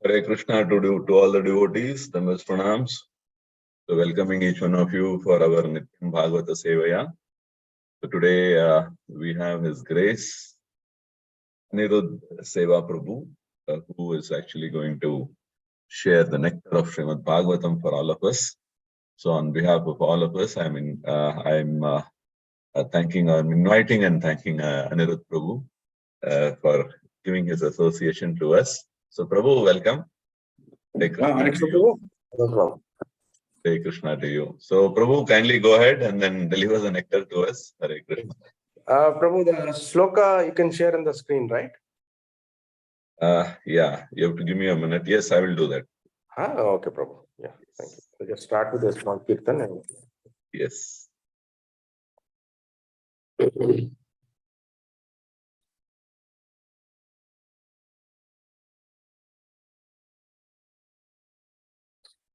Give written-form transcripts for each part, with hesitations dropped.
Hare Krishna to all the devotees, the most pranams. So welcoming each one of you for our Nitya Bhagavata Sevaya. So today we have His Grace, Anirudha Seva Prabhu, who is actually going to share the nectar of Srimad Bhagavatam for all of us. So on behalf of all of us, I'm inviting and thanking Anirudha Prabhu for giving his association to us. So Prabhu, welcome. Hare Krishna to you. Hare Krishna to you. So Prabhu, kindly go ahead and then deliver the nectar to us. Hare Krishna. Prabhu, the sloka you can share on the screen, right? Yeah, you have to give me a minute. Yes, I will do that. Okay, Prabhu. Yeah, thank you. So just start with a small kirtan. And... Yes.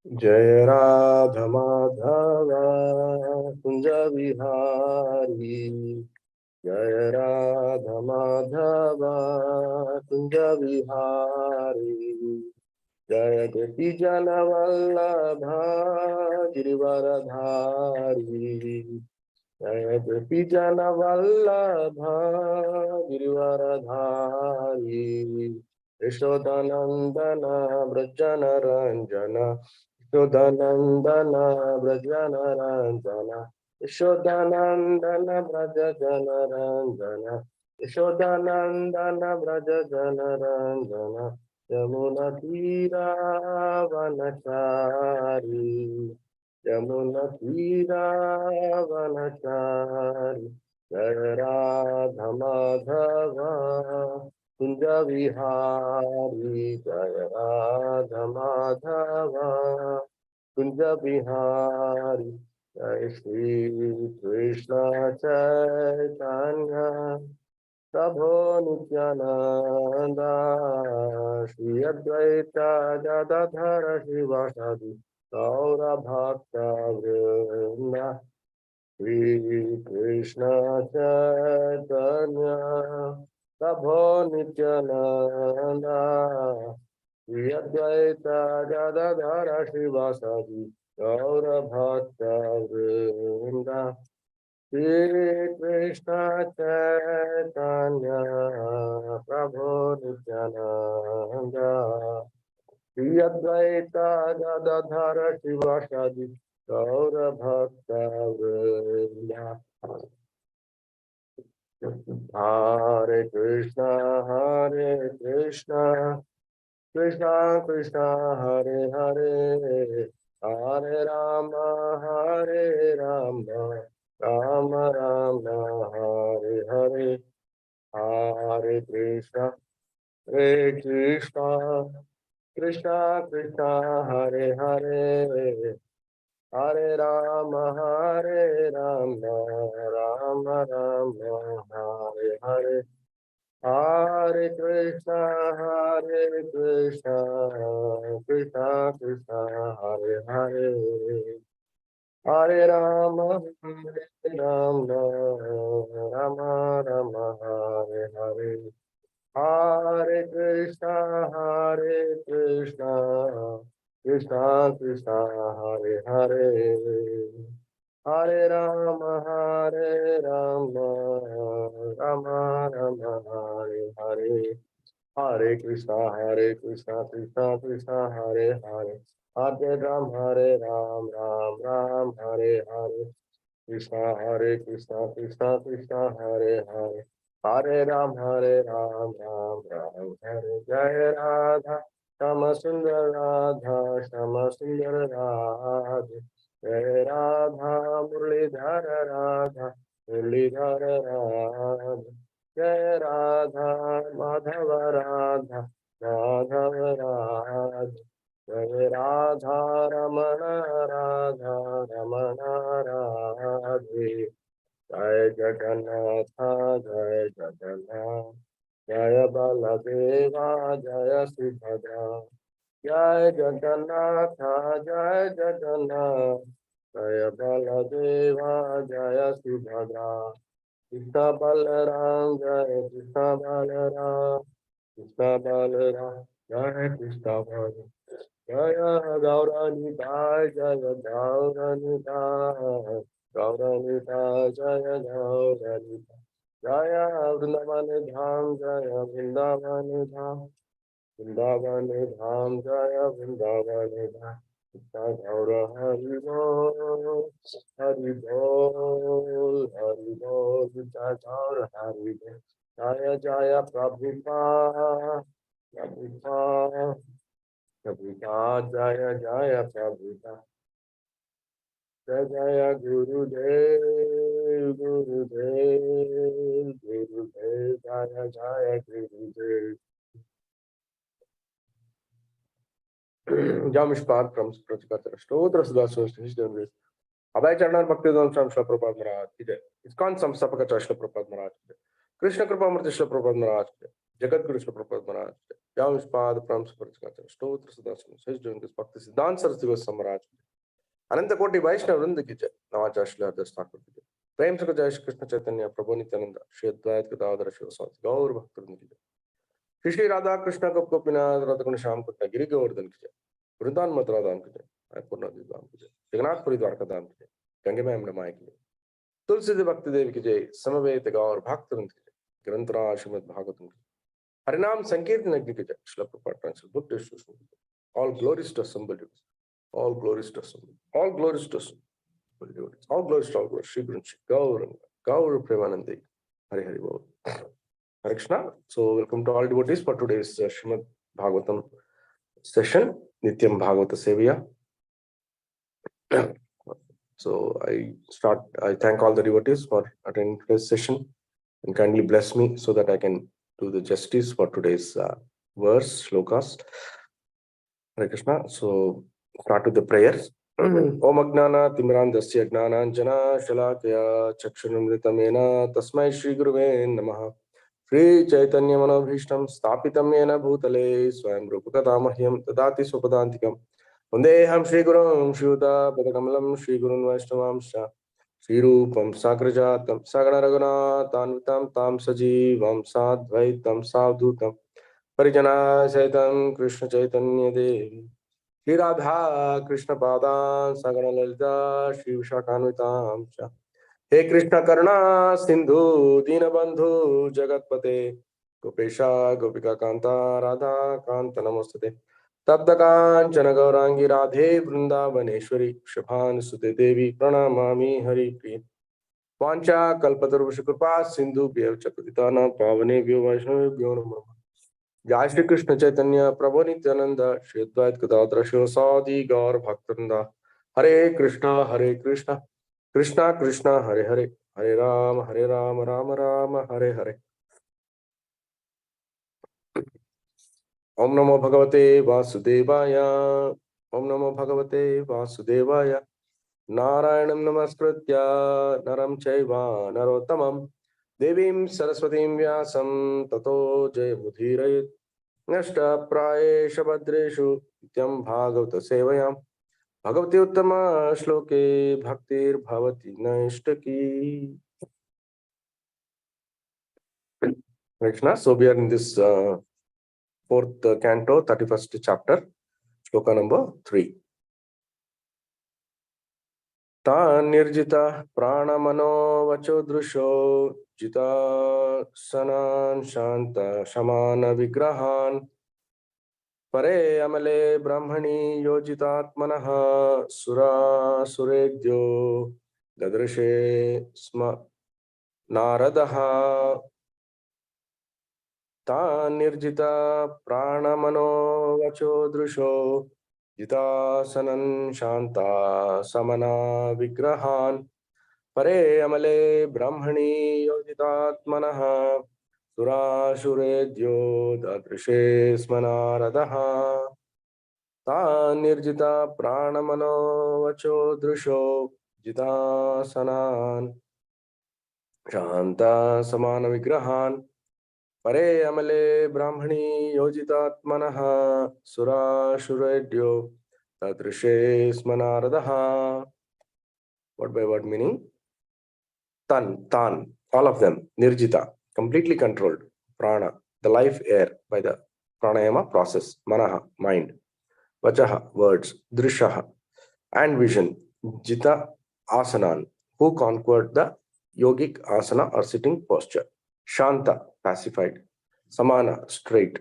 Jai Radha Madhava Kunja Vihari Jai Radha Madhava Kunja Vihari Jai Devi Jana Vallabha Girivaradhari Jai Devi Jana Vallabha Girivaradhari Yashodanandana Brajana Ranjana Yashodanandana Brajana Ranjana Yashodanandana Brajana Ranjana Yashodanandana Brajana Ranjana Yamuna Tira Vanachari Yamuna तीरावनचारि जय राधा माधव कुंज विहारी जय राधा माधव कुंज विहारी जय श्री कृष्ण चैतन्य प्रभो नित्यानंद श्री अद्वैत गदाधर शिवासादि गौर भक्त वृंद श्री कृष्ण चैतन्य प्रभो नित्यानंद श्री अद्वैत गदाधर शिवासादि गौर भक्त वृंद श्री कृष्ण चैतन्य प्रभु नित्यानंद श्री अद्वैत गदाधर शिवासादि गौर भक्त वृंद हरे कृष्ण कृष्ण कृष्ण हरे हरे हरे राम राम राम हरे हरे हरे कृष्ण कृष्ण कृष्ण हरे हरे हरे राम राम राम हरे हरे हरे कृष्ण कृष्ण कृष्ण हरे हरे हरे राम राम राम हरे हरे हरे कृष्ण कृष्ण कृष्ण हरे हरे हरे राम राम हरे हरे हरे कृष्ण कृष्ण कृष्ण हरे हरे हरे राम राम हरे हरे कृष्ण कृष्ण हरे हरे हरे राम राम हरे जय राधा श्याम सुंदर राधे जय राधा मुरलीधर राधा राधे जय राधा माधव राधा माधव राधे जय राधा रमण राधे जय जगन्नाथ जय बलदेवा जय सुभद्रा जय जगन्नाथ जय बलदेवा जय सुभद्रा कृष्ण बलराम जय कृष्ण बलराम जय कृष्ण बलराम जय गौरानिताय जय गौरानिताय जय गौरानिताय जय वृंदावन धाम जय वृंदावन धाम जय वृंदावन धाम गौर हरि बोल गौर हरि बोल जय जय प्रभुपाद जय जय प्रभुपाद जय जय गुरुदेव जय जय गुरुदेव Jamishpad from Prachikatra Stotra Sudaso Hishdan Abhay Chandar Bhakti Dhan from Shla Prabhupada Maharaj Iskon Samstapaka Shla Prabhupada Maharaj Krishna Kripa Murti Shla Prabhupada Maharaj Jagat Guru Shla Prabhupada Maharaj Jamishpad from Prachikatra Stotra Sudaso Hishdan Bhakti Siddhanta Saraswati Samaraj Ananta Koti Vaishnava Vrinda ki jai Navaja Shla Ardas Thakur ki jai Prem Saka Jai Shri Krishna Chaitanya Prabhu Nityananda Shri Advait Gadadhara Shivaswati Gaur Bhakta Vrinda ki jai Shri Radha Krishna Gopinath Radhakuna Shyam Kutta Giri Govardhan ki jai Vrindavan Mathura धाम की जय पूर्ण धाम की जय जगन्नाथपुरी द्वारका धाम की जय गंगे में रमाई की जय तुलसी भक्ति देव की जय समवेत गौर भक्त वृंद की जय ग्रंथराज श्रीमद् भागवतम की हरिनाम संकीर्तन यज्ञ की जय Srila Prabhupada translate book distribution all glories to assembled all glories to all glories to all glories to all glories Shri Guru Gaur Premanandi Hari Hari Bol Hare Krishna. So welcome to all devotees for today's Srimad Bhagavatam session Nityam Bhagavata Sevaya. So I thank all the devotees for attending today's session and kindly bless me so that I can do the justice for today's verse, shlokas. Hare Krishna. So start with the prayers. Om Agnana Timrandasya Gnananjana Shalakaya Chakshunamritamena Tasmai Shri Guruve Namaha Shri Chaitanya Manobhishtam Stapitam Yena Bhutale Swayam Rupakadamahyam Tadati Supadantikam Vandeham Shri Gurum Shuddha Padakamalam Shri Gurun Vaishnavamsha Shri Rupam Sagrajatam Sagana Raghunatanvitam Tam Sajivam Sadvaitam Savdutam Parijana Saitam Krishna Chaitanya Devi Shri Radha Krishna Pada Sagana Lalita Shri Vishakhanvitam Cha He Krishna Karuna Sindhu Dinabandhu Jagatpate Gopesha Gopika Kanta Radha Kanta Namastate Taptakanchana Gaurangi Radhe Vrindavaneshwari Shubhan Sute Devi Pranamami Hari Priya Vancha Kalpatarushya Kripa Sindhu Bhyav Chapatitana Pavane Vyo Vaishnavyo Namo जय श्री कृष्ण चैतन्य प्रभु नित्यानंद श्री अद्वैत गदाधर शिवसादि गौर भक्तवृंद हरे कृष्णा कृष्णा कृष्णा हरे हरे हरे राम राम राम हरे हरे ओम नमो भगवते वासुदेवाय ओम नमो भगवते वासुदेवाय नारायणं नमस्कृत्य नरं चैव नरोत्तमं देवीं सरस्वतीं व्यासं ततो जयमुदीरयेत् नष्टप्रायेषु भद्रेषु नित्यं भागवत सेवयां भगवती उत्तम श्लोके भक्तिर्भवति नैष्टकी. Krishna. So we are in this fourth canto, 31st chapter, shloka number 3. Ta nirjita pranamano vacho drusho jita sanan shanta shamana vigrahan परे अमले ब्राह्मणी योजितात्मनः सुरासुरेभ्यो ददृशे स्म नारदः तान् निर्जिता प्राणमनो वचो दृशो जितासनं शान्ता समना विग्रहान् परे अमले ब्राह्मणी योजितात्मनः सुरासुरेभ्यो ददृशे स्म नारदः तान् निर्जिता प्राणमनो वचो दृशो जितासनान् शान्ता समान विग्रहान् परे अमले ब्राह्मणी योजितात्मनः सुरासुरेभ्यो ददृशे स्म नारदः. Word by word meaning? Tan, all of them, nirjita, completely controlled. Prana, the life air by the pranayama process. Manaha, mind. Vachaha, words. Drishaha, and vision. Jita asanan, who conquered the yogic asana or sitting posture. Shanta, pacified. Samana, straight.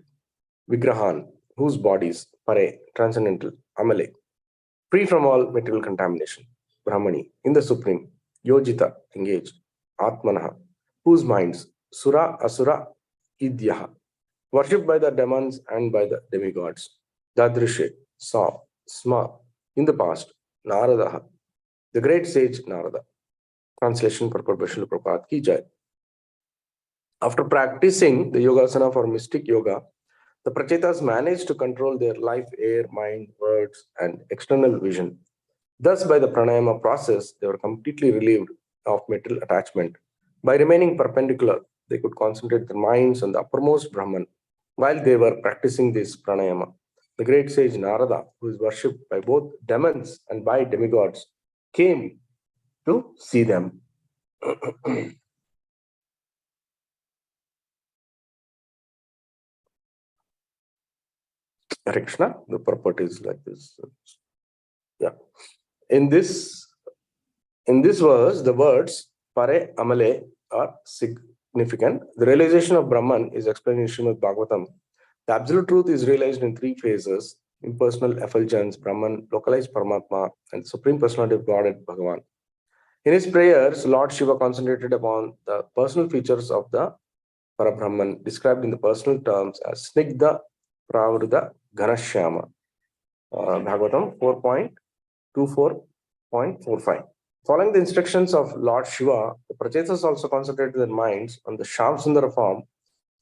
Vigrahan, whose bodies. Pare, transcendental. Amale, free from all material contamination. Brahmani, in the supreme. Yojita, engaged. Atmanaha, whose minds. Sura, asura, idyaha, worshipped by the demons and by the demigods. Dadrishe, saw. Sma, in the past. Naradaha, the great sage Narada. Translation purport by Srila Prabhupada ki jai. After practicing the yogasana for mystic yoga, the prachetas managed to control their life, air, mind, words, and external vision. Thus, by the pranayama process, they were completely relieved of material attachment. By remaining perpendicular, they could concentrate their minds on the uppermost Brahman while they were practicing this pranayama. The great sage Narada, who is worshipped by both demons and by demigods, came to see them. Hare Krishna, the purport is like this. Yeah. In this verse, the words Pare Amale are significant. The realization of Brahman is explained in Srimad Bhagavatam. The absolute truth is realized in 3 phases: impersonal effulgence, Brahman, localized Paramatma, and the Supreme Personality of Godhead, Bhagavan. In his prayers, Lord Shiva concentrated upon the personal features of the Parabrahman, described in the personal terms as Snigdha Pravruda Ghanashyama. Bhagavatam 4.24.45. Following the instructions of Lord Shiva, the Prachetas also concentrated their minds on the Shamsundara form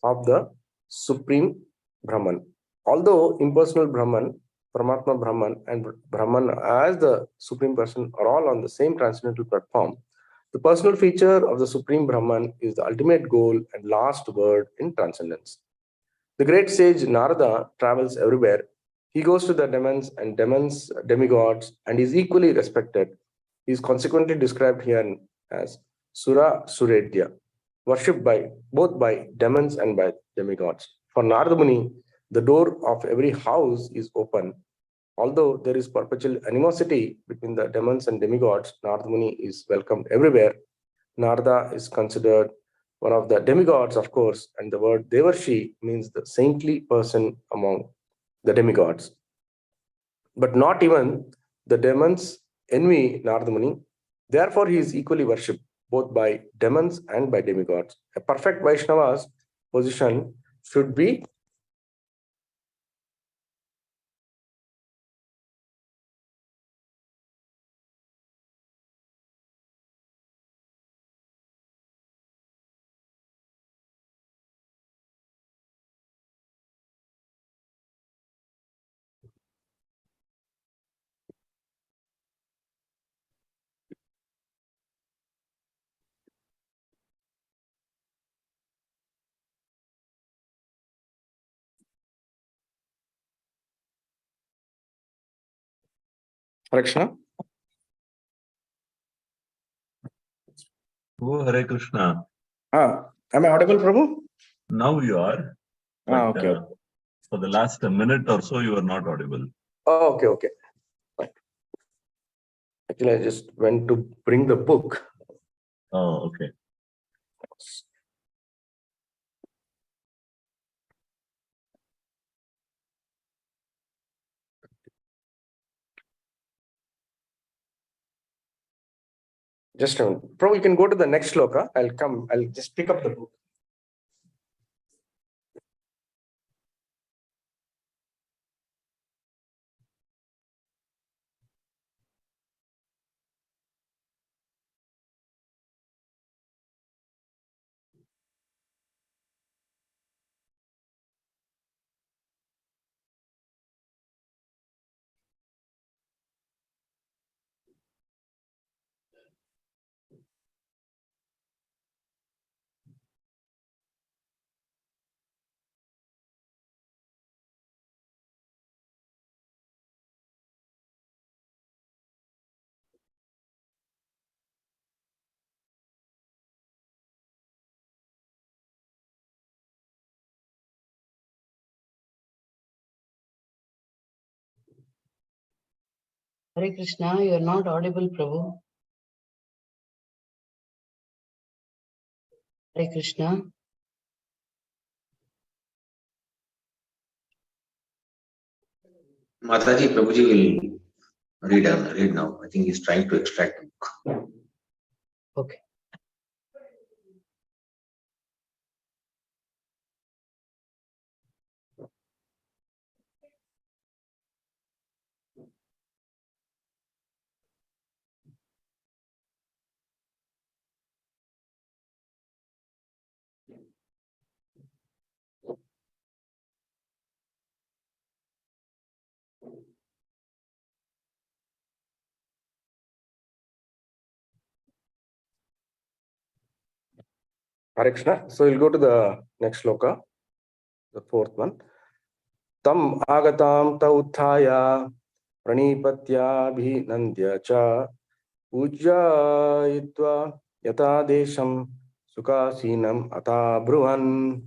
of the Supreme Brahman. Although impersonal Brahman, Paramatma Brahman, and Brahman as the Supreme Person are all on the same transcendental platform, the personal feature of the Supreme Brahman is the ultimate goal and last word in transcendence. The great sage Narada travels everywhere. He goes to the demigods, and is equally respected. He is consequently described here as Sura Suredya, worshipped by both by demons and by demigods. For Narada Muni, the door of every house is open. Although there is perpetual animosity between the demons and demigods, Narada Muni is welcomed everywhere. Narada is considered one of the demigods, of course, and the word Devarshi means the saintly person among the demigods. But not even the demons envy Narada Muni. Therefore, he is equally worshipped both by demons and by demigods. A perfect Vaishnava's position should be Rakshana. Oh, Hare Krishna. Am I audible, Prabhu? Now you are. But, Okay. for the last minute or so, you are not audible. Oh, okay. Fine. Actually, I just went to bring the book. Oh, okay. Just a minute. Prabhu, you can go to the next shloka. I'll just pick up the book. Hare Krishna, you are not audible, Prabhu. Hare Krishna. Mataji, Prabhuji will read now. I think he's trying to extract the book. Okay. Hare Krishna. So we'll go to the next shloka, the fourth one. Tam agatam ta uthaya pranipatya cha ujjayitva yata desham sukasinam ata bruhan.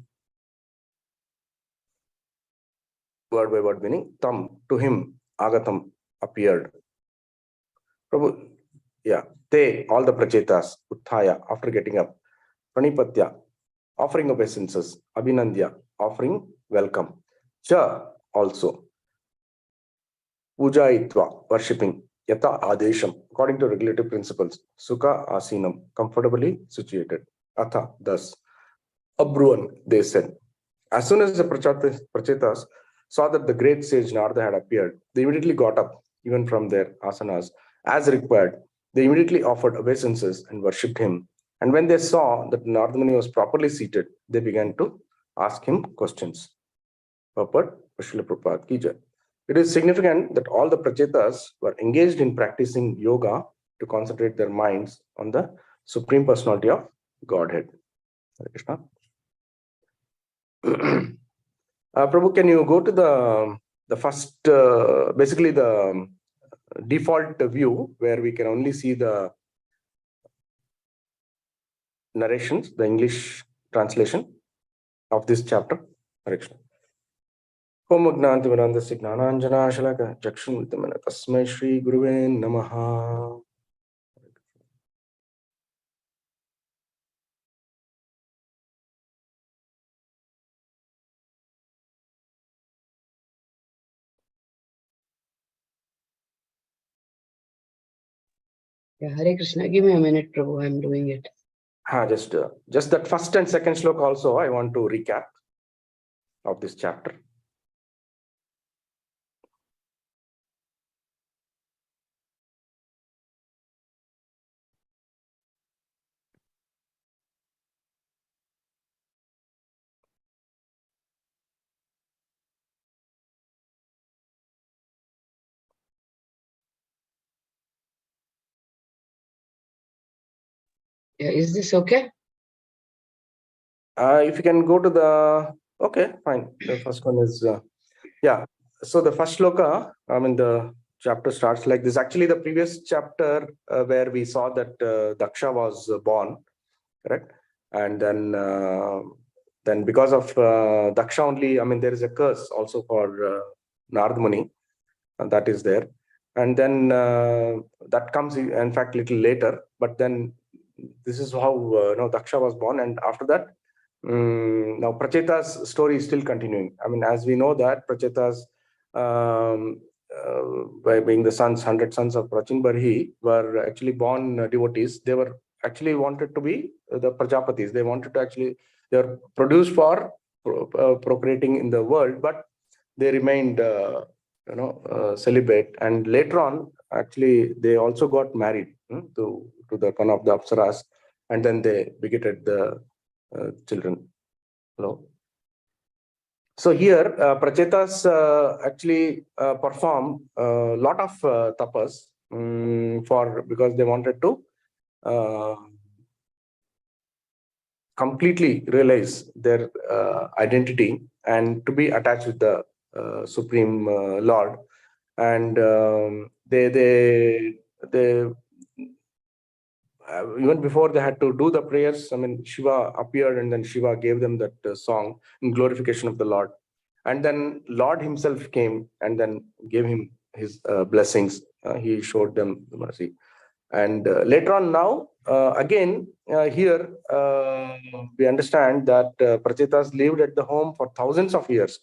Word by word meaning. Tam, to him, agatam, appeared. Prabhu, yeah. Te, all the prachetas, uthaya, after getting up. Pranipatya, offering obeisances. Abhinandya, offering welcome. Cha, also. Pujaitva, worshipping. Yata adesham, according to regulative principles. Sukha asinam, comfortably situated. Atha, thus. Abruan, they said. As soon as the prachetas saw that the great sage Narada had appeared, they immediately got up, even from their asanas, as required. They immediately offered obeisances and worshipped him. And when they saw that Nardamuni was properly seated, they began to ask him questions. Purport, Srila Prabhupada ki jai. It is significant that all the Prachetas were engaged in practicing yoga to concentrate their minds on the Supreme Personality of Godhead. Hare Krishna. Prabhu, can you go to the first, basically the default view where we can only see the narrations, the English translation of this chapter? Hare Krishna. Om Agnanti Vedantasi Gnananjana Shalaka Chakshun Vitamana Tasmai Shri Guruve Namaha. Yeah, Hare Krishna. Give me a minute, Prabhu. I'm doing it. Just that first and second sloka also I want to recap of this chapter. Yeah, is this okay? If you can go to the, okay, fine. The first one is, yeah. So the first sloka, I mean, the chapter starts like this. Actually, the previous chapter where we saw that Daksha was born, correct? And then because of Daksha only, I mean, there is a curse also for Narad Muni, and that is there. And then that comes, in fact, little later. But then this is how Daksha was born. And after that, now Pracheta's story is still continuing. I mean, as we know that Pracheta's, by being the sons, 100 sons of Prachin Barhi, were actually born devotees. They were actually wanted to be the Prajapatis. They wanted to actually, they were produced for procreating in the world, but they remained celibate. And later on, actually, they also got married to the one of the Apsaras, and then they begetted the children. Hello. So here, Prachetas actually performed a lot of tapas because they wanted to completely realize their identity and to be attached with the Supreme Lord. And they even before they had to do the prayers, I mean, Shiva appeared and then Shiva gave them that song in glorification of the Lord. And then Lord himself came and then gave him his blessings. He showed them the mercy. And later on now, again, here we understand that Prachetas lived at the home for thousands of years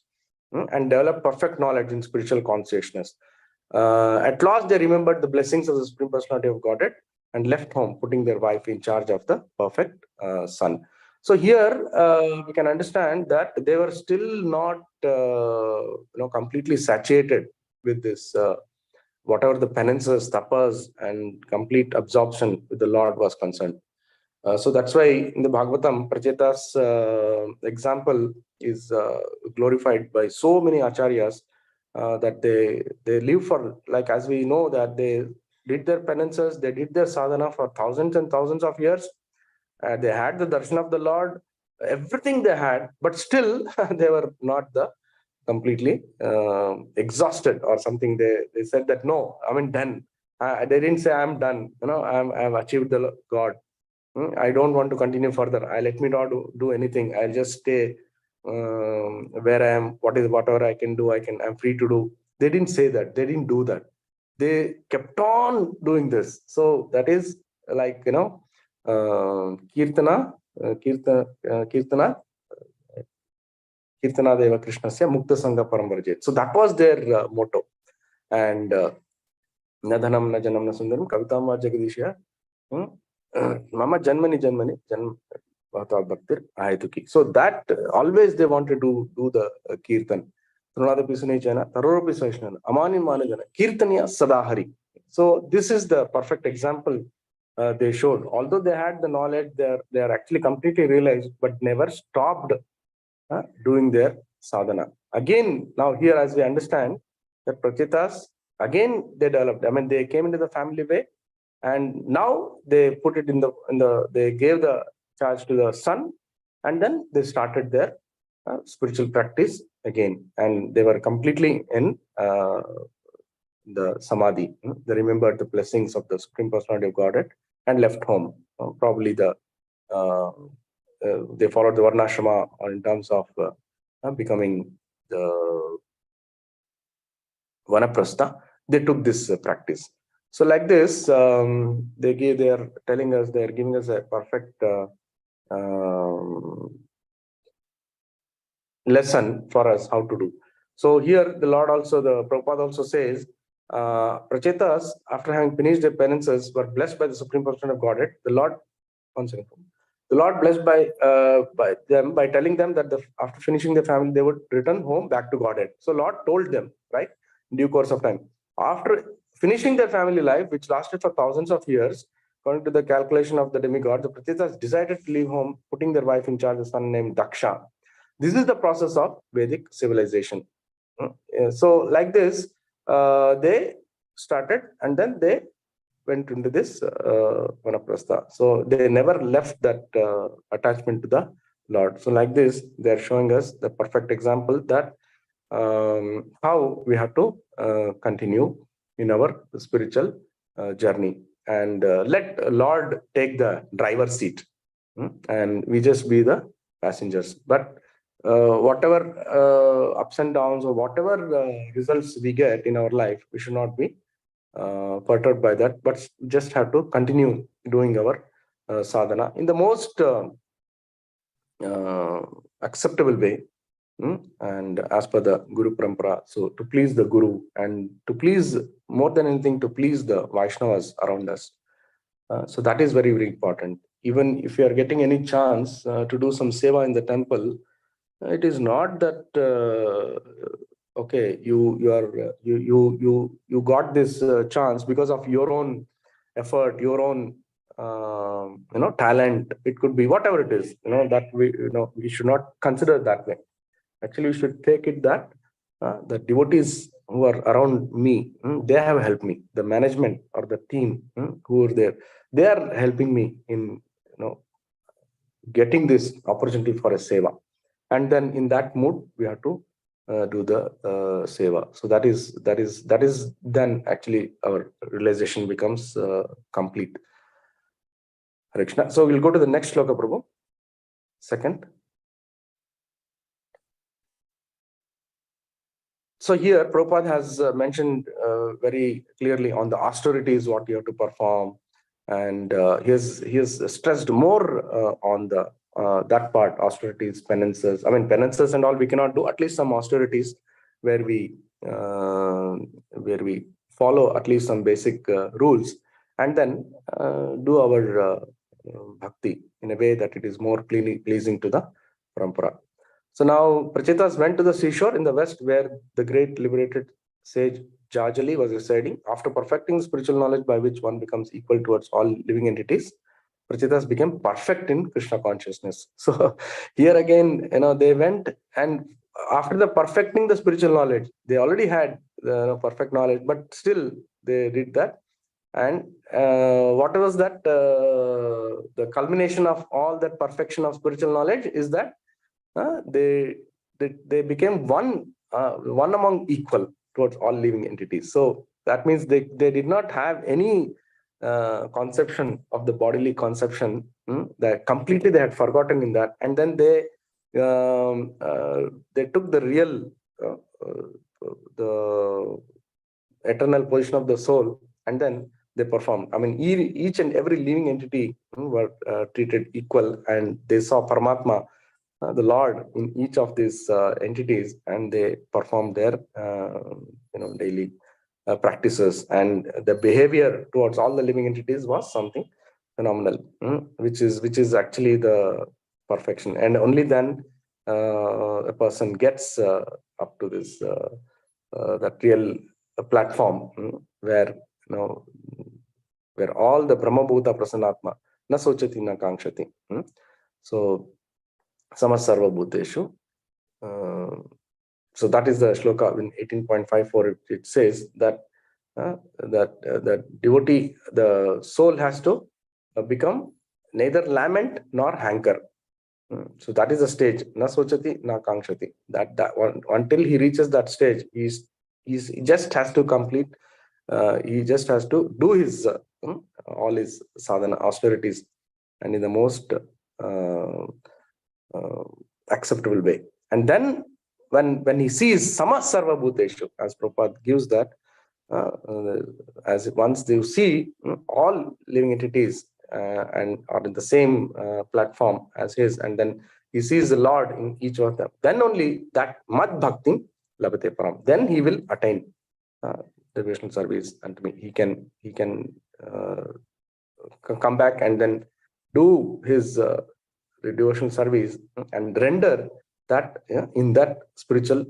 and developed perfect knowledge in spiritual consciousness. At last, they remembered the blessings of the Supreme Personality of Godhead and left home, putting their wife in charge of the perfect son. So here we can understand that they were still not completely satiated with this whatever the penances, tapas, and complete absorption with the Lord was concerned. So that's why in the Bhagavatam, Pracheta's example is glorified by so many acharyas that they live for, like as we know that they did their penances, they did their sadhana for thousands and thousands of years. They had the darshan of the Lord, everything they had, but still they were not the completely exhausted or something. They said that no, I mean done. They didn't say I'm done. I've achieved the God. I don't want to continue further. Let me not do anything. I'll just stay where I am. Whatever I can do, I'm free to do. They didn't say that. They didn't do that. They kept on doing this. So that is like Kirtana, Kirtana Deva Krishnasya Mukta Sangha Paramvarjit. So that was their motto. And Nadhanam na janam na sundaram kavitam va jagadishya mama janmani bhaktir ahetuki. So that always they wanted to do the kirtan. Trunada pisane jana taroro pisashna amani manajana kirtanya sadahari. So this is the perfect example they showed. Although they had the knowledge, they are actually completely realized, but never stopped doing their sadhana. Again, now here as we understand that Prachitas, again they developed. I mean, they came into the family way, and now they put it they gave the charge to the son, and then they started their spiritual practice again, and they were completely in the samadhi. They remembered the blessings of the Supreme Personality of Godhead and left home. Probably they followed the varnashrama in terms of becoming the vanaprastha. They took this practice. So like this, they are telling us, they are giving us a perfect lesson for us how to do. So here the Lord also, the Prabhupada also says, Prachetas, after having finished their penances, were blessed by the Supreme Person of Godhead. The Lord, one second. The Lord blessed by them by telling them that after finishing their family, they would return home back to Godhead. So Lord told them, right, in due course of time. After finishing their family life, which lasted for thousands of years, according to the calculation of the demigod, the Prachetas decided to leave home, putting their wife in charge, a son named Daksha. This is the process of Vedic civilization. So like this, they started, and then they went into this vanaprastha. So they never left that attachment to the Lord. So like this, they're showing us the perfect example that how we have to continue in our spiritual journey, and let Lord take the driver's seat, and we just be the passengers. But whatever ups and downs or whatever results we get in our life, we should not be perturbed by that, but just have to continue doing our sadhana in the most acceptable way, and as per the Guru Parampara. So to please the Guru, and to please, more than anything, to please the Vaishnavas around us. So that is very, very important. Even if you are getting any chance to do some seva in the temple, it is not that okay, you got this chance because of your own effort, your own talent. It could be whatever it is, that we should not consider it that way. Actually, we should take it that the devotees who are around me, they have helped me. The management or the team who are there, they are helping me in getting this opportunity for a seva. And then in that mood, we have to do the seva. So that is then actually our realization becomes complete. Hare Krishna. So we'll go to the next shloka, Prabhu. Second. So here Prabhupada has mentioned very clearly on the austerities what you have to perform, and he has stressed more on the that part, austerities, penances. I mean, penances and all we cannot do. At least some austerities where we follow at least some basic rules, and then do our bhakti in a way that it is more pleasing to the parampara. So now Prachetas went to the seashore in the west, where the great liberated sage Jajali was residing. After perfecting spiritual knowledge by which one becomes equal towards all living entities, Prachetas became perfect in Krishna consciousness. So here again, they went, and after the perfecting the spiritual knowledge, they already had perfect knowledge, but still they did that. And what was that? The culmination of all that perfection of spiritual knowledge is that they became one among equal towards all living entities. So that means they did not have any conception of the bodily conception. That completely they had forgotten in that, and then they took the real the eternal position of the soul, and then they performed. I mean, each and every living entity were treated equal, and they saw Paramatma, the Lord, in each of these entities, and they perform their daily practices, and the behavior towards all the living entities was something phenomenal, which is actually the perfection. And only then a person gets up to this that real platform where where all the Brahma Bhuta Prasannatma, na sochati na kankshati. So, samasarva bhuteshu. So that is the shloka in 18.54. It says that the devotee, the soul has to become neither lament nor hanker. So that is the stage. Na sochati na kankshati. That until he reaches that stage, he just has to complete. He just has to do his all his sadhana austerities, and in the most acceptable way. And then when he sees samasarva bhuteshu, as Prabhupada gives that, as once you see all living entities and are in the same platform as his, and then he sees the Lord in each of them, then only that mad bhakti labhate param, then he will attain devotional service, and he can come back and then do his devotional service and render that in that spiritual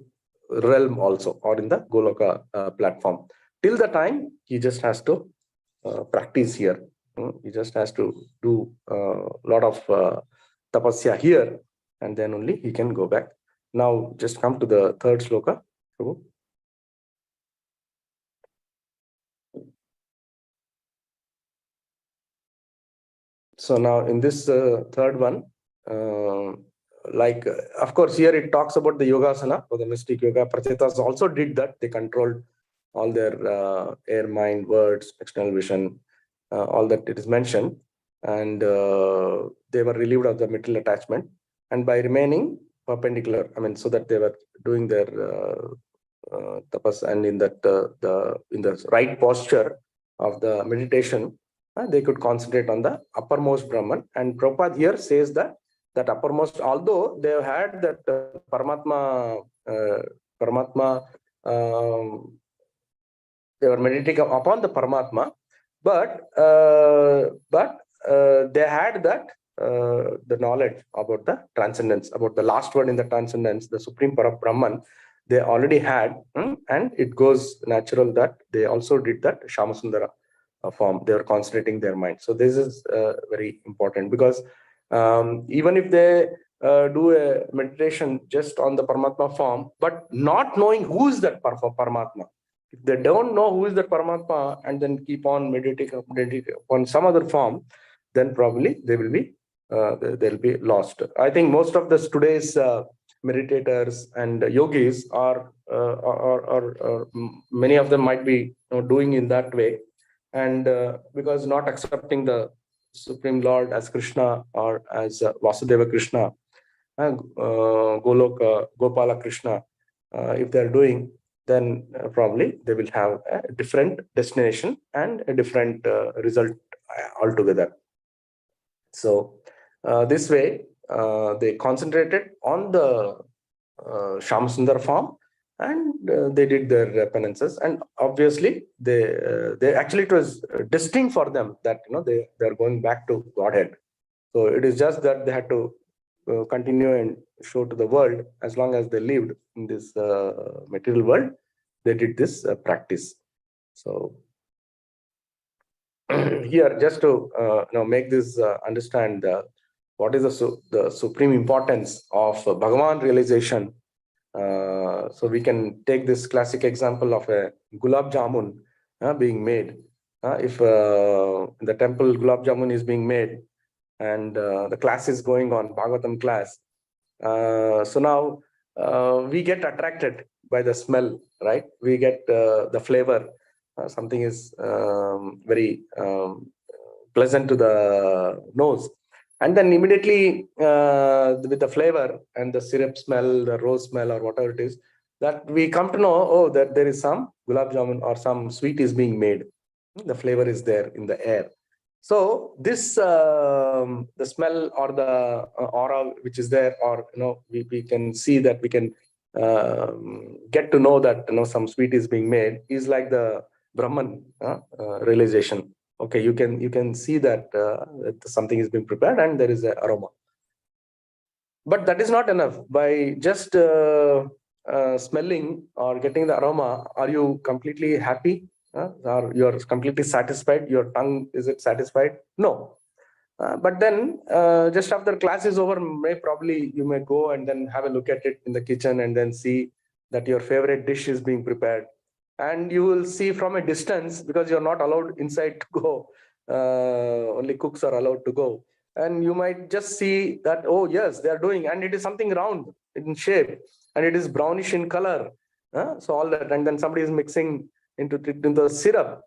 realm also, or in the Goloka platform. Till the time, he just has to practice here. He just has to do a lot of tapasya here, and then only he can go back. Now, just come to the third shloka. Prabhu. So now in this third one, of course, here it talks about the yogasana or the mystic yoga. Prachetas also did that. They controlled all their air, mind, words, external vision, all that it is mentioned. And they were relieved of the material attachment. And by remaining perpendicular, so that they were doing their tapas, and in that in the right posture of the meditation, they could concentrate on the uppermost Brahman. And Prabhupada here says that uppermost, although they have had that Paramatma, they were meditating upon the Paramatma, but they had that the knowledge about the transcendence, about the last word in the transcendence, the Supreme Brahman, they already had, and it goes natural that they also did that Shamasundara form. They were concentrating their mind. So this is very important, because even if they do a meditation just on the Paramatma form, but not knowing who is that Paramatma, if they don't know who is the Paramatma and then keep on meditating on some other form, then probably they will be they'll be lost. I think most of today's meditators and yogis are many of them might be doing in that way, and because not accepting the Supreme Lord as Krishna or as Vasudeva Krishna, Goloka Gopala Krishna, if they are doing, then probably they will have a different destination and a different result altogether. So this way, they concentrated on the Shamasundar form, and they did their penances. And obviously, they actually, it was destined for them that they are going back to Godhead. So it is just that they had to continue and show to the world. As long as they lived in this material world, they did this practice. So here, just to make this understand what is the supreme importance of Bhagavan realization. So we can take this classic example of a gulab jamun being made. If in the temple gulab jamun is being made, and the class is going on, Bhagavatam class. So now we get attracted by the smell, right? We get the flavor. Something is very pleasant to the nose. And then immediately with the flavor and the syrup smell, the rose smell, or whatever it is, that we come to know, that there is some gulab jamun or some sweet is being made. The flavor is there in the air. So this, the smell or the aura which is there, or we can see that, we can get to know that some sweet is being made, is like the Brahman realization. Okay, you can see that, that something is being prepared and there is an aroma. But that is not enough. By just smelling or getting the aroma, are you completely happy? Or you're completely satisfied? Your tongue, is it satisfied? No. But then just after class is over, you may go and then have a look at it in the kitchen and then see that your favorite dish is being prepared. And you will see from a distance, because you're not allowed inside to go, only cooks are allowed to go. And you might just see that, oh yes, they are doing, and it is something round in shape, and it is brownish in color. So all that, and then somebody is mixing into the syrup.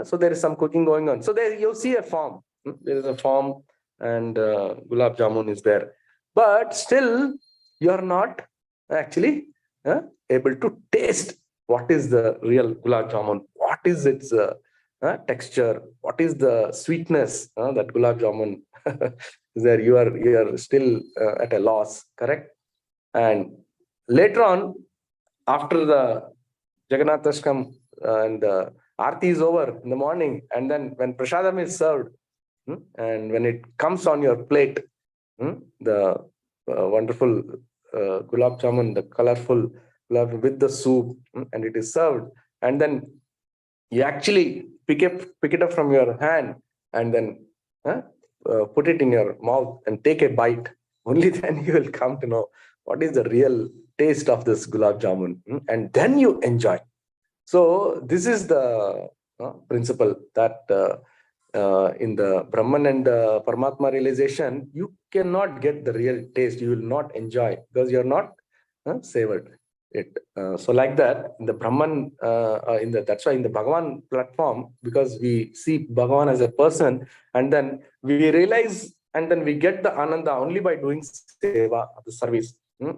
So there is some cooking going on. So there you see a form. There is a form, and gulab jamun is there. But still, you are not actually able to taste what is the real gulab jamun, what is its texture, what is the sweetness that gulab jamun is there. You are still at a loss, correct? And later on, after the Jagannathashtam and the Aarti is over in the morning, and then when Prasadam is served, and when it comes on your plate, the wonderful gulab jamun, the colorful gulab with the soup, and it is served, and then you actually pick it up from your hand and then put it in your mouth and take a bite. Only then you will come to know what is the real taste of this gulab jamun, and then you enjoy. So this is the principle that in the Brahman and Paramatma realization, you cannot get the real taste. You will not enjoy because you are not savored it. So like that, in the Brahman, that's why in the Bhagavan platform, because we see Bhagavan as a person, and then we realize, and then we get the ananda only by doing seva, the service,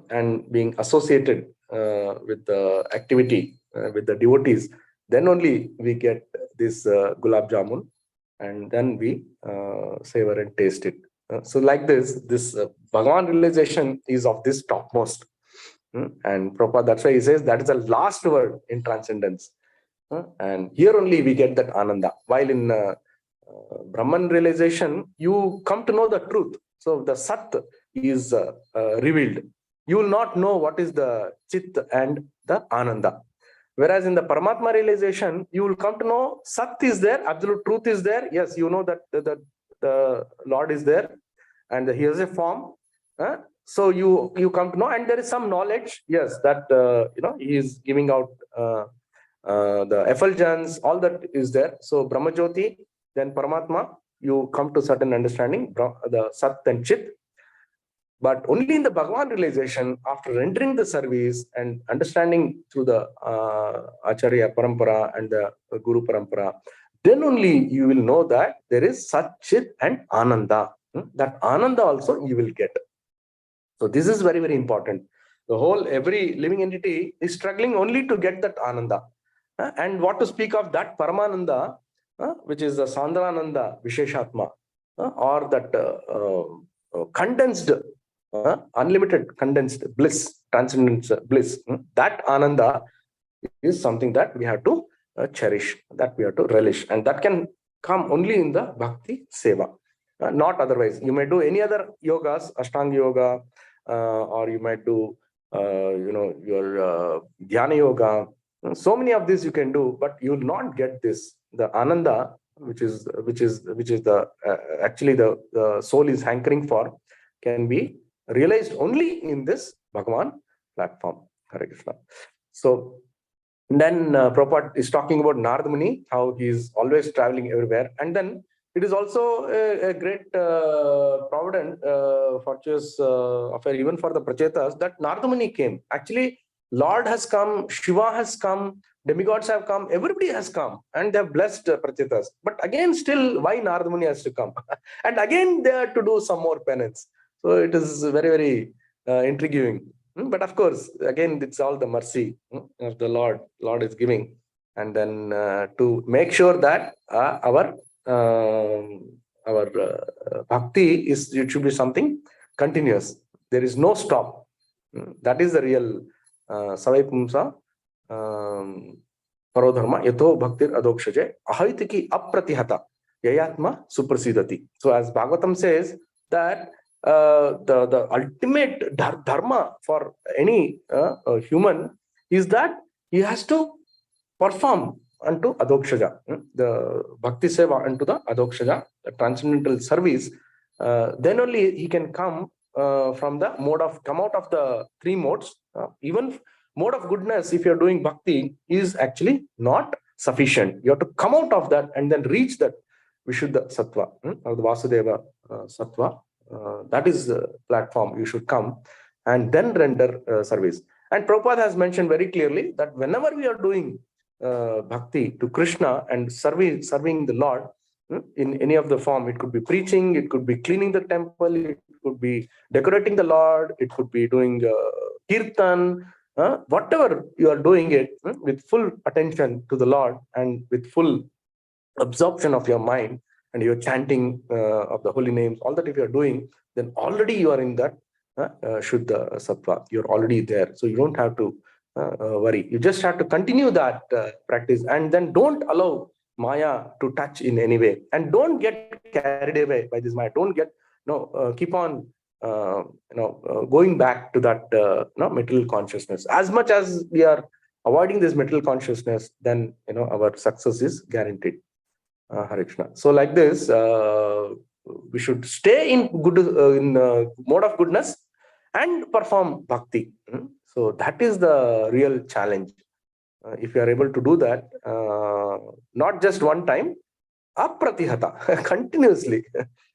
and being associated with the activity, with the devotees. Then only we get this gulab jamun, and then we savor and taste it. So like this Bhagavan realization is of this topmost. And Prabhupada, that's why he says that is the last word in transcendence. And here only we get that ananda. While in Brahman realization, you come to know the truth. So the Sat is revealed. You will not know what is the Chit and the Ananda. Whereas in the Paramatma realization, you will come to know Sat is there, absolute truth is there. Yes, you know that the Lord is there, and he has a form. So you come to know, and there is some knowledge. Yes, that he is giving out the effulgence, all that is there. So Brahmajyoti, then Paramatma, you come to certain understanding, the Sat and Chit. But only in the Bhagavan realization, after rendering the service and understanding through the Acharya Parampara and the Guru Parampara, then only you will know that there is Sat, Chit and Ananda. That Ananda also you will get. So this is very, very important. Every living entity is struggling only to get that Ananda. And what to speak of that Paramananda, which is the Sandrananda Visheshatma, or that condensed, unlimited condensed bliss, transcendent bliss. That Ananda is something that we have to cherish, that we have to relish. And that can come only in the Bhakti Seva, not otherwise. You may do any other yogas, Ashtanga Yoga, or you might do, your Dhyana Yoga. So many of these you can do, but you will not get this, the Ananda, which is the actually the soul is hankering for, can be realized only in this Bhagavan platform. Hare Krishna. So then Prabhupada is talking about Narada Muni, how he is always traveling everywhere, and then it is also a great provident, fortuitous affair even for the Prachetas that Narada Muni came. Actually, Lord has come, Shiva has come, demigods have come, everybody has come, and they have blessed Prachetas. But again, still, why Narada Muni has to come? And again, they have to do some more penance. So it is very, very intriguing. But of course, again, it's all the mercy of the Lord. Lord is giving. And then to make sure that our bhakti it should be something continuous. There is no stop. That is the real Savai Pumsa Parodharma Yato Bhaktir Adokshaje Ahaitiki Apratihata Yayatma Suprasidati. So as Bhagavatam says that the ultimate dharma for any human is that he has to perform unto Adokshaja, the Bhakti Seva unto the Adokshaja, the transcendental service, then only he can come from the come out of the three modes. Even mode of goodness, if you're doing bhakti, is actually not sufficient. You have to come out of that and then reach that Vishuddha Sattva, or the Vasudeva Sattva. That is the platform you should come and then render service. And Prabhupada has mentioned very clearly that whenever we are doing bhakti to Krishna and serving the Lord in any of the form, it could be preaching, it could be cleaning the temple, it could be decorating the Lord, it could be doing kirtan, whatever you are doing it with full attention to the Lord and with full absorption of your mind, and you're chanting of the holy names, all that if you're doing, then already you are in that Shuddha Sattva. You're already there. So you don't have to worry. You just have to continue that practice, and then don't allow Maya to touch in any way. And don't get carried away by this Maya. Don't get, keep on going back to that material consciousness. As much as we are avoiding this material consciousness, then our success is guaranteed. Hare Krishna. So like this, we should stay in good mode of goodness and perform bhakti. So that is the real challenge. If you are able to do that, not just one time, apratihata, continuously.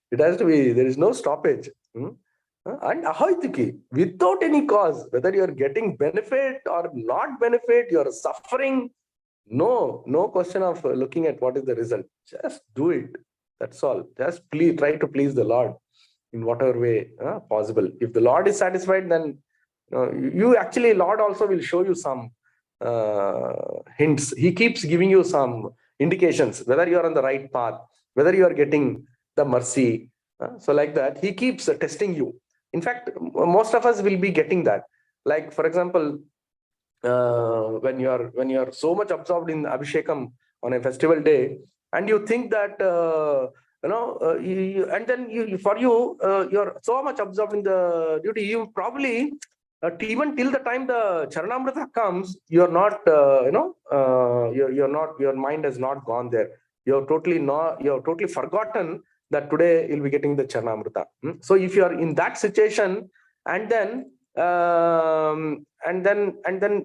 It has to be, there is no stoppage. And ahoitiki, without any cause, whether you are getting benefit or not benefit, you are suffering, no question of looking at what is the result. Just do it. That's all. Just try to please the Lord in whatever way possible. If the Lord is satisfied, then you actually, Lord also will show you some hints. He keeps giving you some indications, whether you are on the right path, whether you are getting the mercy. So like that, he keeps testing you. In fact, most of us will be getting that. Like, for example, when you are so much absorbed in Abhishekam on a festival day, and you think that and then you're so much absorbed in the duty, you probably even till the time the Charanamrita comes, you're not your mind has not gone there. You're totally forgotten that today you'll be getting the Charanamrita. So if you are in that situation, and then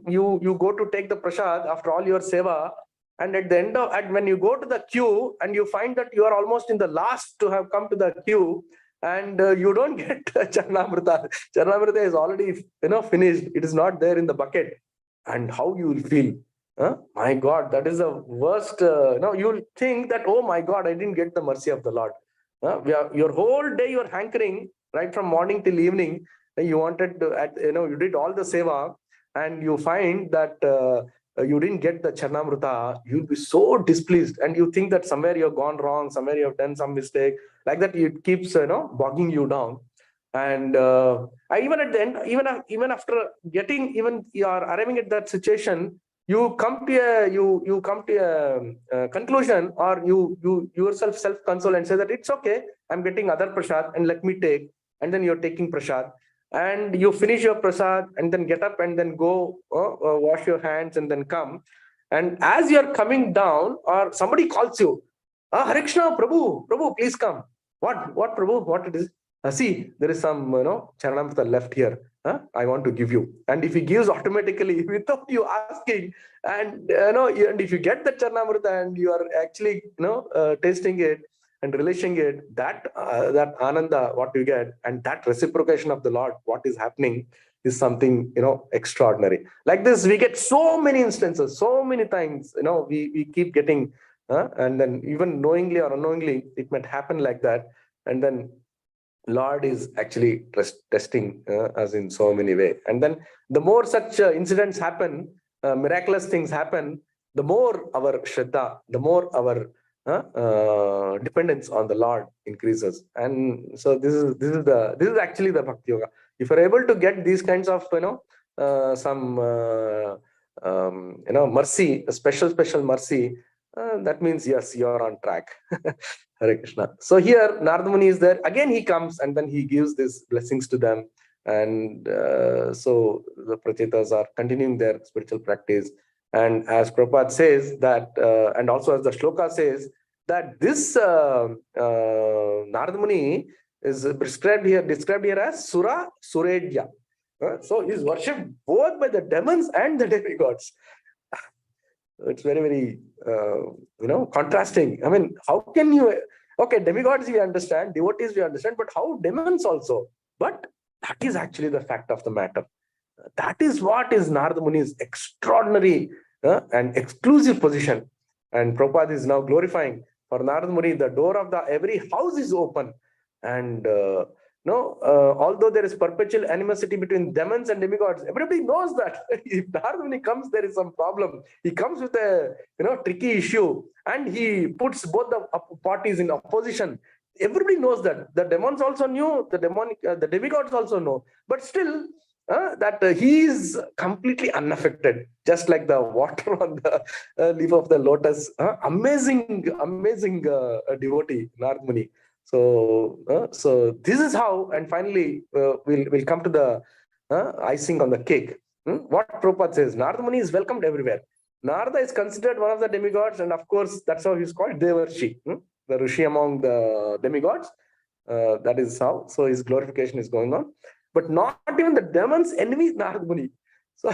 you go to take the prasad after all your seva, and at the end of when you go to the queue and you find that you are almost in the last to have come to the queue, and you don't get Charanamrita. Charanamrita is already finished. It is not there in the bucket. And how you will feel? My God, that is the worst. You will think that, oh my God, I didn't get the mercy of the Lord. Your whole day you're hankering, right from morning till evening. You wanted to, you did all the seva, and you find that you didn't get the Charanamrita. You'll be so displeased, and you think that somewhere you've gone wrong, somewhere you have done some mistake. Like that, it keeps bogging you down. And even at the end, even after getting, even you are arriving at that situation, you come to a conclusion, or you yourself self-console and say that it's okay, I'm getting other prasad and let me take. And then you're taking prasad, and you finish your prasad, and then get up and then go wash your hands and then come. And as you're coming down, or somebody calls you, Hare Krishna, Prabhu, please come. What Prabhu, what it is? See, there is some Charanamrita left here. I want to give you. And if he gives automatically without you asking, and and if you get the Charanamrita and you are actually tasting it and relishing it, that ananda what you get, and that reciprocation of the Lord, what is happening is something extraordinary. Like this, we get so many instances, so many times. We keep getting, and then even knowingly or unknowingly, it might happen like that, and then Lord is actually testing us in so many ways. And then the more such incidents happen, miraculous things happen, the more our Shraddha, the more our dependence on the Lord increases. And so this is actually the Bhakti Yoga. If you're able to get these kinds of some mercy, a special mercy, that means yes, you're on track. Hare Krishna. So here Narada Muni is there. Again he comes and then he gives these blessings to them. And so the Prachetas are continuing their spiritual practice. And as Prabhupada says that, and also as the shloka says, that this Narada Muni is described here as Sura Suredya. So he is worshipped both by the demons and the demigods. It's very, very, contrasting. I mean, how can you, okay, demigods we understand, devotees we understand, but how demons also? But that is actually the fact of the matter. That is what is Narada Muni's extraordinary and exclusive position. And Prabhupada is now glorifying for Narada Muni, the door of the every house is open. And although there is perpetual animosity between demons and demigods, everybody knows that if Narada Muni comes, there is some problem. He comes with a tricky issue, and he puts both the parties in opposition. Everybody knows that. The demons also knew, the demigods also know, but still that he is completely unaffected, just like the water on the leaf of the lotus. Amazing devotee, Narada Muni. So this is how, and finally we'll come to the icing on the cake. What Prabhupada says, Narada Muni is welcomed everywhere. Narada is considered one of the demigods, and of course that's how he's called, Devarshi, the Rishi among the demigods. That is how. So his glorification is going on. But not even the demons envy Narada Muni. So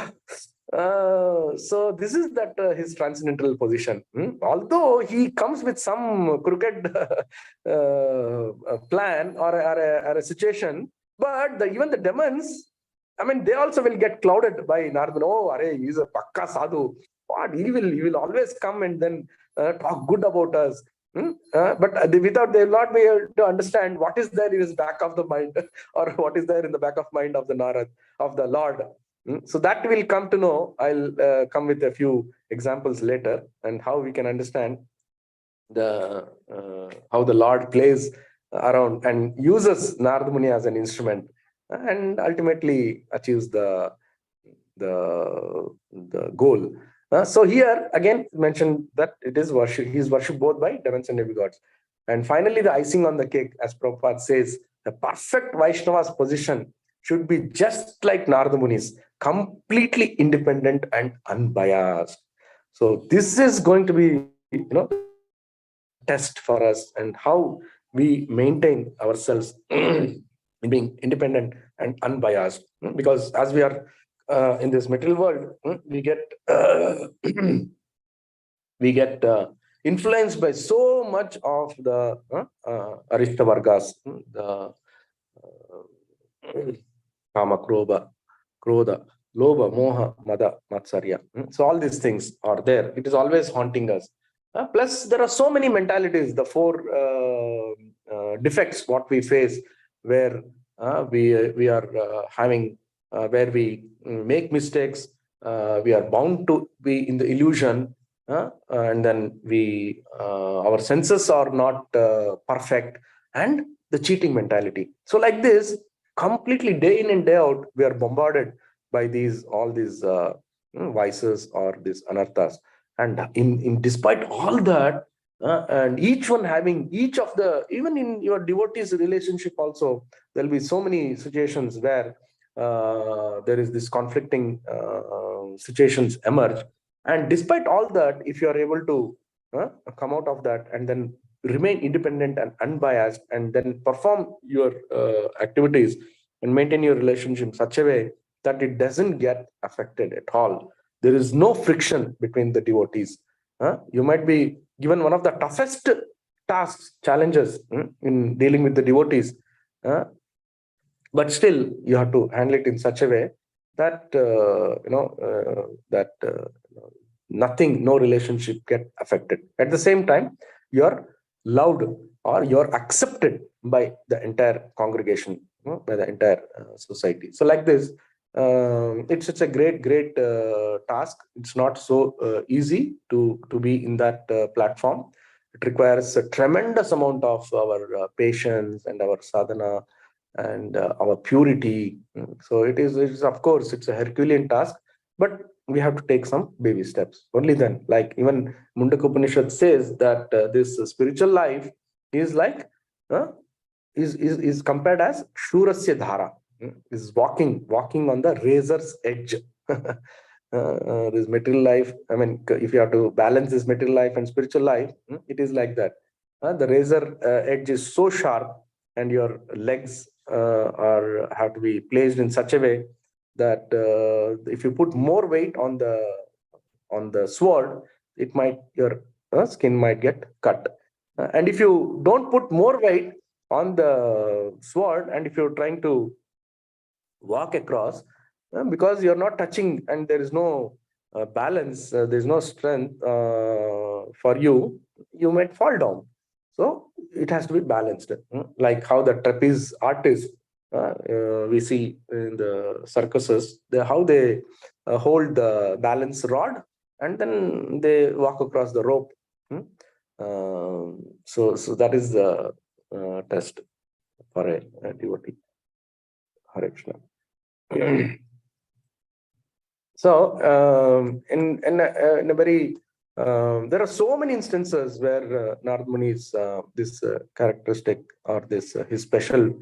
this is that his transcendental position. Although he comes with some crooked plan or a situation, but even the demons, I mean, they also will get clouded by Narada. Oh, he's a pakka sadhu. What he will always come and then talk good about us. But without, they will not be able to understand what is there in his back of the mind, or what is there in the back of mind of the Narad, of the Lord. So that we'll come to know. I'll come with a few examples later, and how we can understand the how the Lord plays around and uses Narada Muni as an instrument, and ultimately achieves the goal. So here again mentioned that it is worship. He is worshipped both by demons and demigods. And finally, the icing on the cake, as Prabhupada says, the perfect Vaishnava's position should be just like Narada Muni's, completely independent and unbiased. So this is going to be, test for us, and how we maintain ourselves in being independent and unbiased. Because as we are in this material world, we get influenced by so much of the Arishta Vargas, the Kama, Krodha, Lobha, Moha, Mada, Matsarya. So all these things are there. It is always haunting us. Plus, there are so many mentalities, the four defects what we face, where we are having, where we make mistakes, we are bound to be in the illusion, and then our senses are not perfect, and the cheating mentality. So like this, completely day in and day out, we are bombarded by all these vices or these anarthas. And in despite all that, and each one having even in your devotees relationship also, there'll be so many situations where there is this conflicting situations emerge. And despite all that, if you are able to come out of that and then remain independent and unbiased, and then perform your activities and maintain your relationship in such a way that it doesn't get affected at all. There is no friction between the devotees. You might be given one of the toughest tasks, challenges in dealing with the devotees, but still you have to handle it in such a way that nothing, no relationship get affected. At the same time, you're loved or you're accepted by the entire congregation, by the entire society. So like this, it's a great task. It's not so easy to be in that platform. It requires a tremendous amount of our patience and our sadhana and our purity. So it is of course it's a Herculean task, but we have to take some baby steps. Only then, like even Mundaka Upanishad says that this spiritual life is like is compared as Shurasya Dhara, is walking on the razor's edge. this material life. I mean, if you have to balance this material life and spiritual life, it is like that. The razor edge is so sharp, and your legs have to be placed in such a way that if you put more weight on the sword, your skin might get cut. And if you don't put more weight on the sword, and if you're trying to walk across, because you're not touching and there is no balance, there's no strength for you, you might fall down. So it has to be balanced, like how the trapeze artists we see in the circuses, how they hold the balance rod and then they walk across the rope. So that is the test for a devotee. Hare Krishna. So in a very there are so many instances where Narad Muni's this characteristic or this his special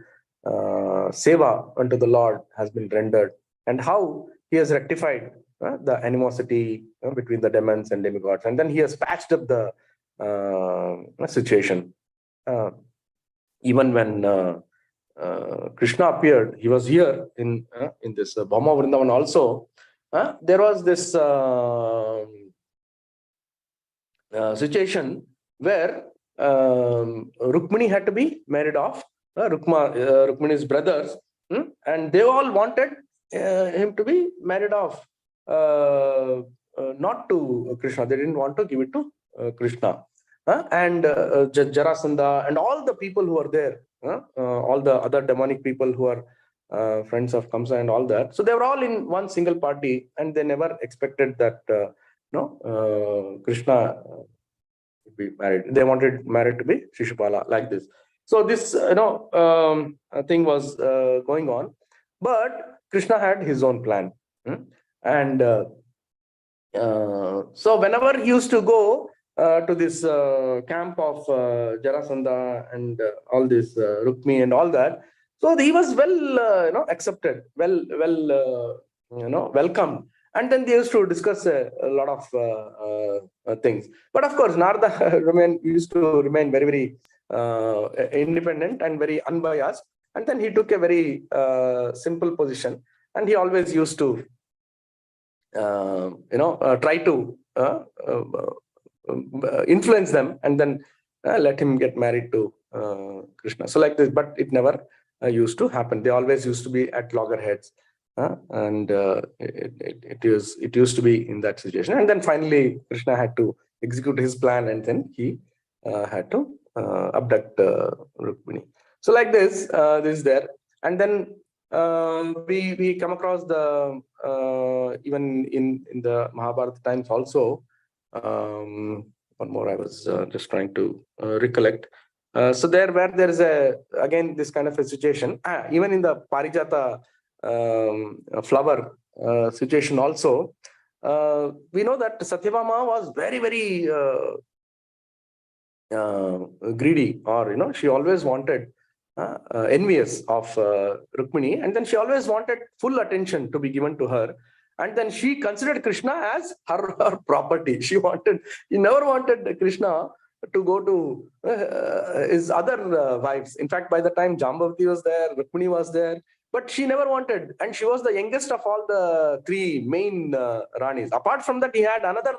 seva unto the Lord has been rendered, and how he has rectified the animosity between the demons and demigods, and then he has patched up the situation. Even when Krishna appeared, he was here in this Bhama Vrindavan also. There was this situation where Rukmini had to be married off, Rukmini's brothers, and they all wanted him to be married off, not to Krishna. They didn't want to give it to Krishna. And Jarasandha and all the people who are there, all the other demonic people who are friends of Kamsa and all that. So they were all in one single party, and they never expected that Krishna would be married. They wanted married to be Shishupala, like this. So this thing was going on, but Krishna had his own plan, and so whenever he used to go to this camp of Jarasandha and all this Rukmi and all that, so he was well accepted, welcomed, and then they used to discuss a lot of things. But of course, Narada used to remain very, very independent and very unbiased, and then he took a very simple position, and he always used to try to influence them, and then let him get married to Krishna. So like this, but it never used to happen. They always used to be at loggerheads, and it used to be in that situation. And then finally, Krishna had to execute his plan, and then he had to abduct Rukmini. So like this, this is there, and then we come across the even in the Mahabharata times also. One more I was just trying to recollect. So where there is again this kind of a situation, even in the Parijata flower situation also, we know that Satyabhama was very, very greedy, or she always wanted envious of Rukmini, and then she always wanted full attention to be given to her. And then she considered Krishna as her property. She never wanted Krishna to go to his other wives. In fact, by the time Jambavati was there, Rukmini was there, but she never wanted. And she was the youngest of all the three main Ranis. Apart from that, he had another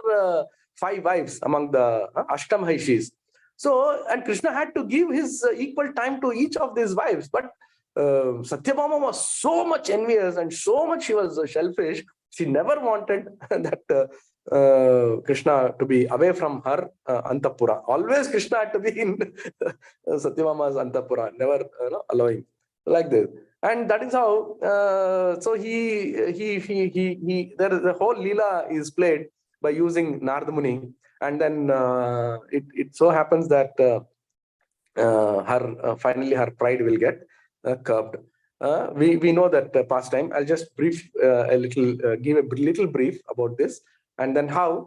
5 wives among the Ashtamhaishis. So, and Krishna had to give his equal time to each of these wives. But Satyabhama was so much envious and so much she was selfish. She never wanted that Krishna to be away from her Antapura. Always Krishna had to be in Satyabhama's Antapura, never allowing like this. And that is how. So the whole Leela is played by using Narada Muni, and then it so happens that finally her pride will get curbed. We know that past time. I'll just brief give a little brief about this, and then how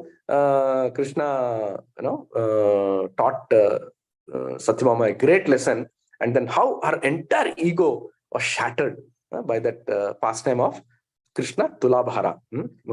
Krishna taught Satyabhama a great lesson, and then how her entire ego was shattered by that pastime of Krishna Tulabhara.